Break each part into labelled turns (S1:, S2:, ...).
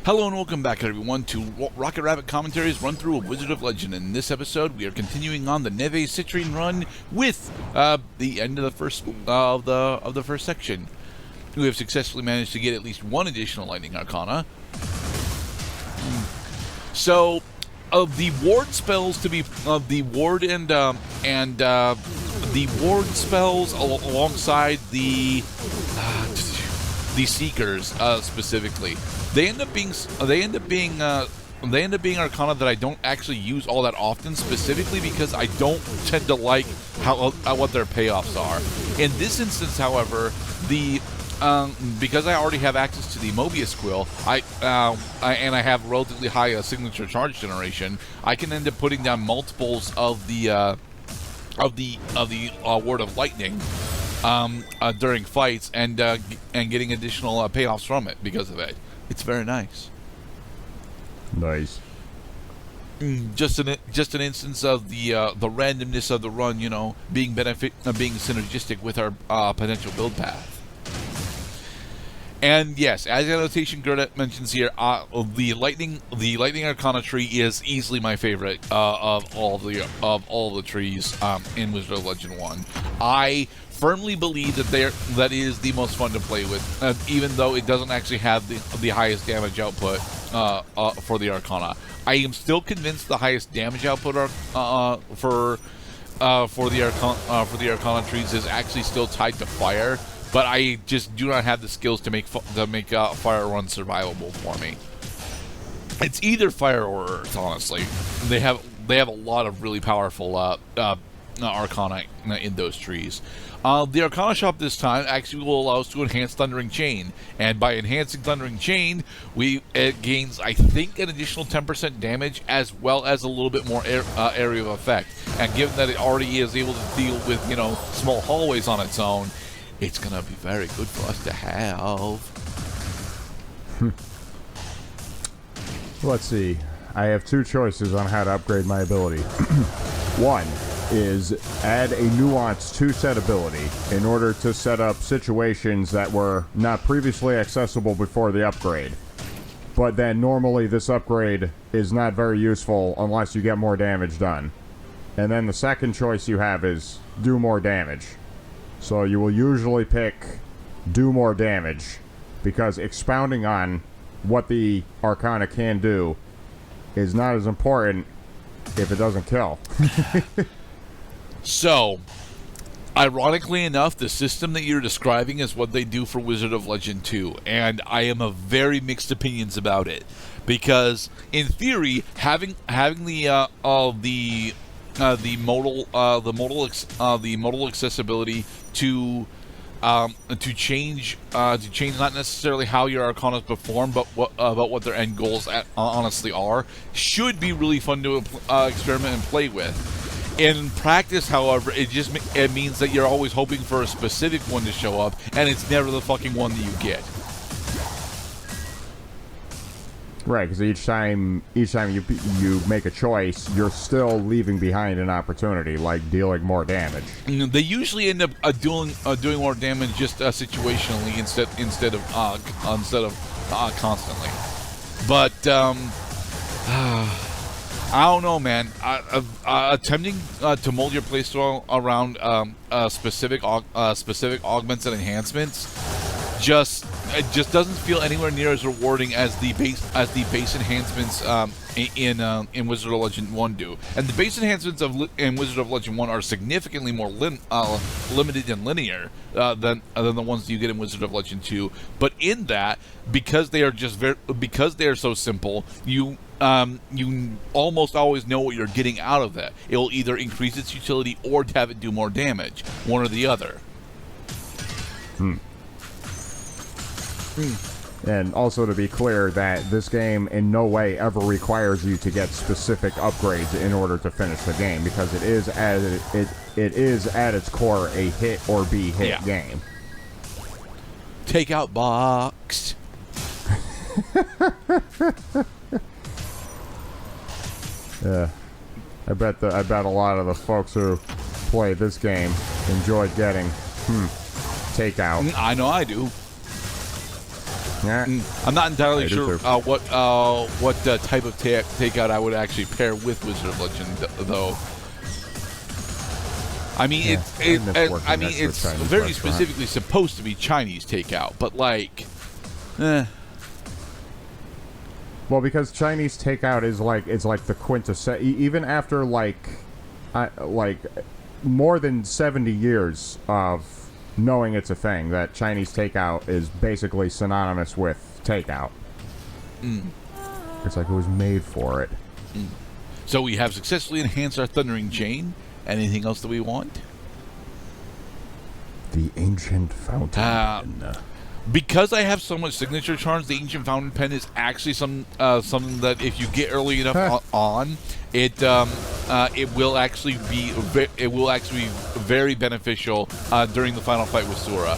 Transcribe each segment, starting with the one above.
S1: Hello and welcome back, everyone, to Rocket Rabbit Commentaries run through of Wizard of Legend. In this episode, we are continuing on the Neve Citrine run with the end of the first section. We have successfully managed to get at least one additional Lightning Arcana. So, of the ward spells to be the ward and the ward spells alongside the seekers specifically. They end up being Arcana that I don't actually use all that often, specifically because I don't tend to like what their payoffs are. In this instance, however, because I already have access to the Mobius Quill, and I have relatively high signature charge generation, I can end up putting down multiples of the Word of Lightning during fights and getting additional payoffs from it because of it. It's very nice.
S2: Nice.
S1: Just an instance of the randomness of the run, being synergistic with our potential build path. And yes, as the annotation Gerda mentions here, the Lightning Arcana tree is easily my favorite of all the trees in Wizard of Legend 1. I firmly believe that is the most fun to play with, even though it doesn't actually have the highest damage output for the Arcana. I am still convinced the highest damage output for the Arcana trees is actually still tied to fire, but I just do not have the skills to make fire run survivable for me. It's either fire or earth, honestly. They have a lot of really powerful Arcana in those trees. The Arcana shop this time actually will allow us to enhance Thundering Chain, and by enhancing Thundering Chain, it gains, I think, an additional 10% damage as well as a little bit more area of effect. And given that it already is able to deal with small hallways on its own, it's gonna be very good for us to have.
S2: Let's see. I have two choices on how to upgrade my ability. One is add a nuanced 2-set ability in order to set up situations that were not previously accessible before the upgrade. But then normally this upgrade is not very useful unless you get more damage done. And then the second choice you have is do more damage. So you will usually pick do more damage, because expounding on what the Arcana can do is not as important if it doesn't kill.
S1: So, ironically enough, the system that you're describing is what they do for Wizard of Legend 2, and I am of very mixed opinions about it, because in theory, having the modal accessibility to change not necessarily how your Arcanas perform, but what their end goals honestly are, should be really fun to experiment and play with. In practice, however, it means that you're always hoping for a specific one to show up, and it's never the fucking one that you get.
S2: Right, because each time you make a choice, you're still leaving behind an opportunity, like dealing more damage.
S1: They usually end up doing more damage just situationally instead of constantly. But I don't know, man. Attempting to mold your playstyle around specific augments and enhancements just doesn't feel anywhere near as rewarding as the base enhancements in Wizard of Legend 1 do. And the base enhancements in Wizard of Legend 1 are significantly more limited and linear than the ones you get in Wizard of Legend 2. But in that, because they are so simple, you almost always know what you're getting out of it. It will either increase its utility or have it do more damage, one or the other.
S2: And also to be clear that this game in no way ever requires you to get specific upgrades in order to finish the game, because it is at its core a hit or be hit game.
S1: Takeout box.
S2: Yeah, I bet a lot of the folks who play this game enjoyed getting takeout.
S1: I know I do.
S2: Yeah.
S1: I'm not entirely
S2: I do
S1: sure
S2: too.
S1: what type of takeout I would actually pair with Wizard of Legend, though. I mean,
S2: Yeah, I miss working next to a
S1: it's
S2: Chinese
S1: very
S2: restaurant.
S1: specifically supposed to be Chinese takeout, but like, eh.
S2: Well, because Chinese takeout is like the quintessential. Even after like more than 70 years of knowing it's a thing, that Chinese takeout is basically synonymous with takeout. It's like it was made for it.
S1: So we have successfully enhanced our Thundering Chain. Anything else that we want?
S2: The ancient fountain pen.
S1: Because I have so much signature charms, the Ancient Fountain Pen is actually something that if you get early enough on, it will actually be very beneficial during the final fight with Sura.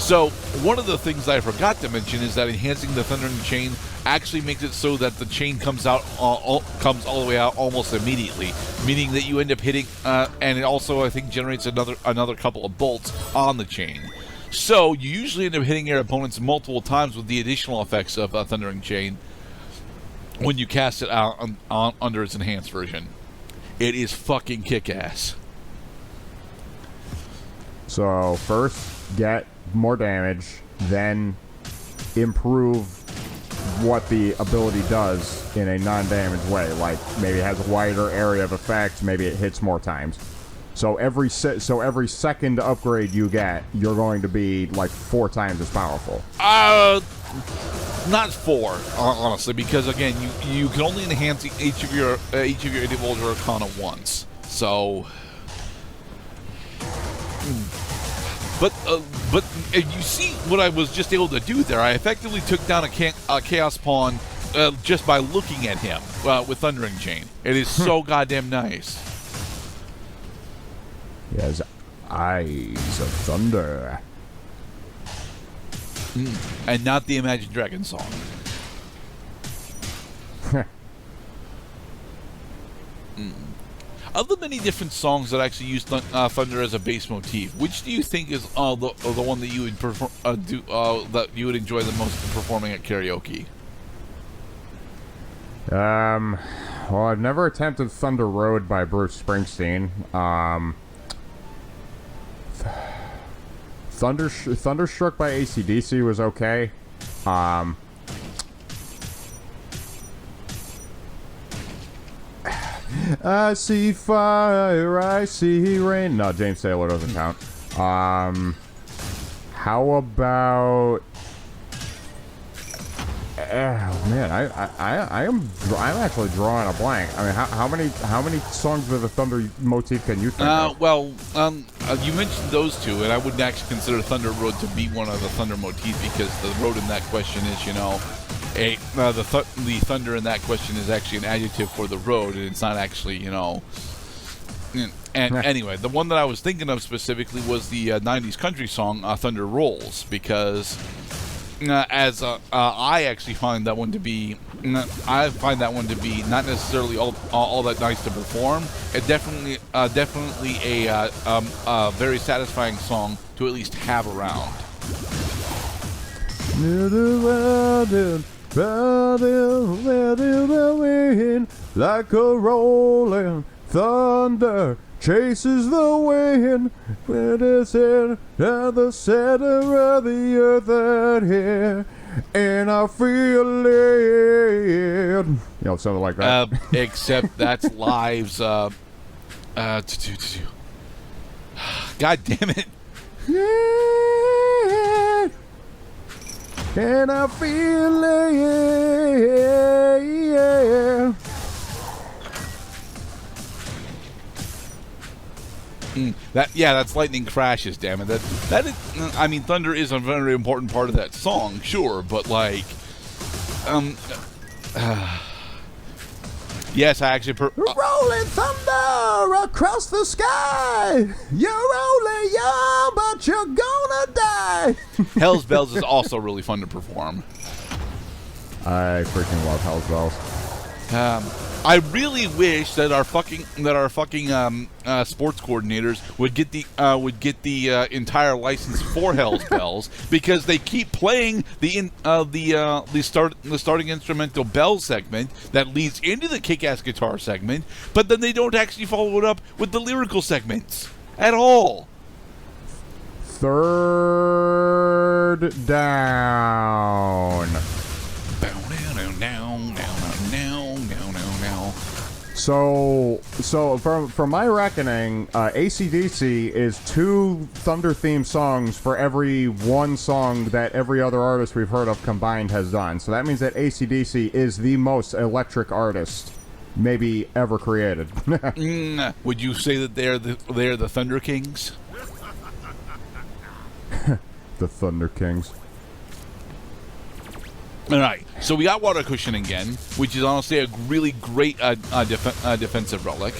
S1: So one of the things I forgot to mention is that enhancing the Thundering Chain actually makes it so that the chain comes all the way out almost immediately, meaning that you end up hitting, and it also I think generates another couple of bolts on the chain. So you usually end up hitting your opponents multiple times with the additional effects of Thundering Chain when you cast it out under its enhanced version. It is fucking kick-ass.
S2: So first, get more damage, then improve what the ability does in a non-damage way. Like maybe it has a wider area of effect, maybe it hits more times. So every second upgrade you get, you're going to be like 4 times as powerful.
S1: Not 4, honestly, because again, you can only enhance each of your Individual Arcana once. So, but you see what I was just able to do there. I effectively took down a Chaos Pawn just by looking at him with Thundering Chain. It is so goddamn nice.
S2: He has eyes of thunder.
S1: And not the Imagine Dragon song. Of the many different songs that actually use thunder as a bass motif, which do you think is the one that you would that you would enjoy the most performing at karaoke?
S2: Well, I've never attempted Thunder Road by Bruce Springsteen. Thunderstruck by AC/DC was okay. I see fire, I see rain. No, James Taylor doesn't count. How about? Oh man, I'm actually drawing a blank. I mean, how many songs with a thunder motif can you think of?
S1: Well, you mentioned those two, and I wouldn't actually consider Thunder Road to be one of the thunder motifs because the road in that question is, the thunder in that question is actually an adjective for the road, and it's not actually, And anyway, the one that I was thinking of specifically was the 90s country song Thunder Rolls, because I actually find that one to be not necessarily all that nice to perform. It definitely a very satisfying song to at least have around.
S2: Like a rolling thunder chases the wind, when it's in at the center of the earth out here, and I feel it. Something like that.
S1: Except that's Live's. God damn it!
S2: Yeah, and I feel it.
S1: That's Lightning Crashes, damn it. That is, I mean, thunder is a very important part of that song, sure, but like, yes, I actually
S2: rolling thunder across the sky. You're only young, but you're gonna die.
S1: Hell's Bells is also really fun to perform.
S2: I freaking love Hell's Bells.
S1: I really wish that our fucking sports coordinators would get the entire license for Hell's Bells, because they keep playing the starting instrumental bell segment that leads into the kick-ass guitar segment, but then they don't actually follow it up with the lyrical segments at all.
S2: Third down. So from my reckoning, AC/DC is 2 Thunder-themed songs for every one song that every other artist we've heard of combined has done. So that means that AC/DC is the most electric artist maybe ever created.
S1: Would you say that they're the Thunder Kings?
S2: The Thunder Kings.
S1: All right, so we got Water Cushion again, which is honestly a really great defensive relic.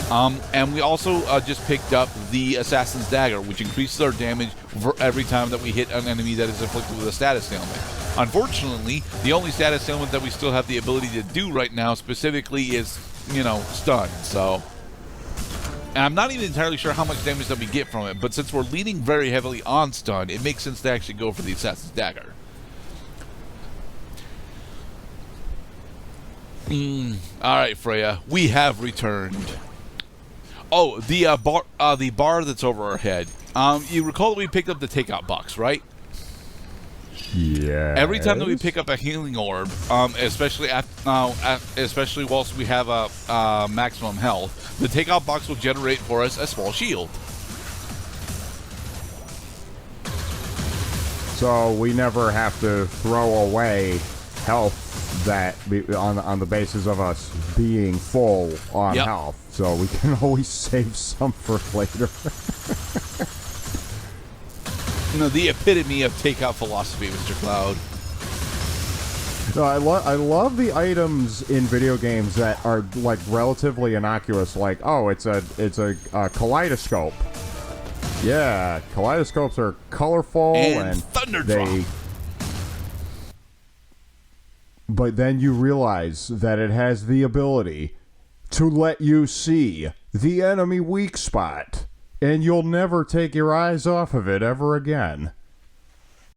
S1: And we also just picked up the Assassin's Dagger, which increases our damage for every time that we hit an enemy that is inflicted with a status ailment. Unfortunately, the only status ailment that we still have the ability to do right now specifically is, stun. So, and I'm not even entirely sure how much damage that we get from it, but since we're leaning very heavily on stun, it makes sense to actually go for the Assassin's Dagger. All right, Freya, we have returned. Oh, the bar that's over our head. You recall that we picked up the takeout box, right?
S2: Yeah.
S1: Every time that we pick up a healing orb, especially whilst we have a maximum health, the takeout box will generate for us a small shield.
S2: So we never have to throw away health that on the basis of us being full on health, so we can always save some for later.
S1: The epitome of takeout philosophy, Mr. Cloud.
S2: No, I love the items in video games that are like relatively innocuous, like it's a kaleidoscope. Yeah, kaleidoscopes are colorful and
S1: thunder drop.
S2: But then you realize that it has the ability to let you see the enemy weak spot, and you'll never take your eyes off of it ever again.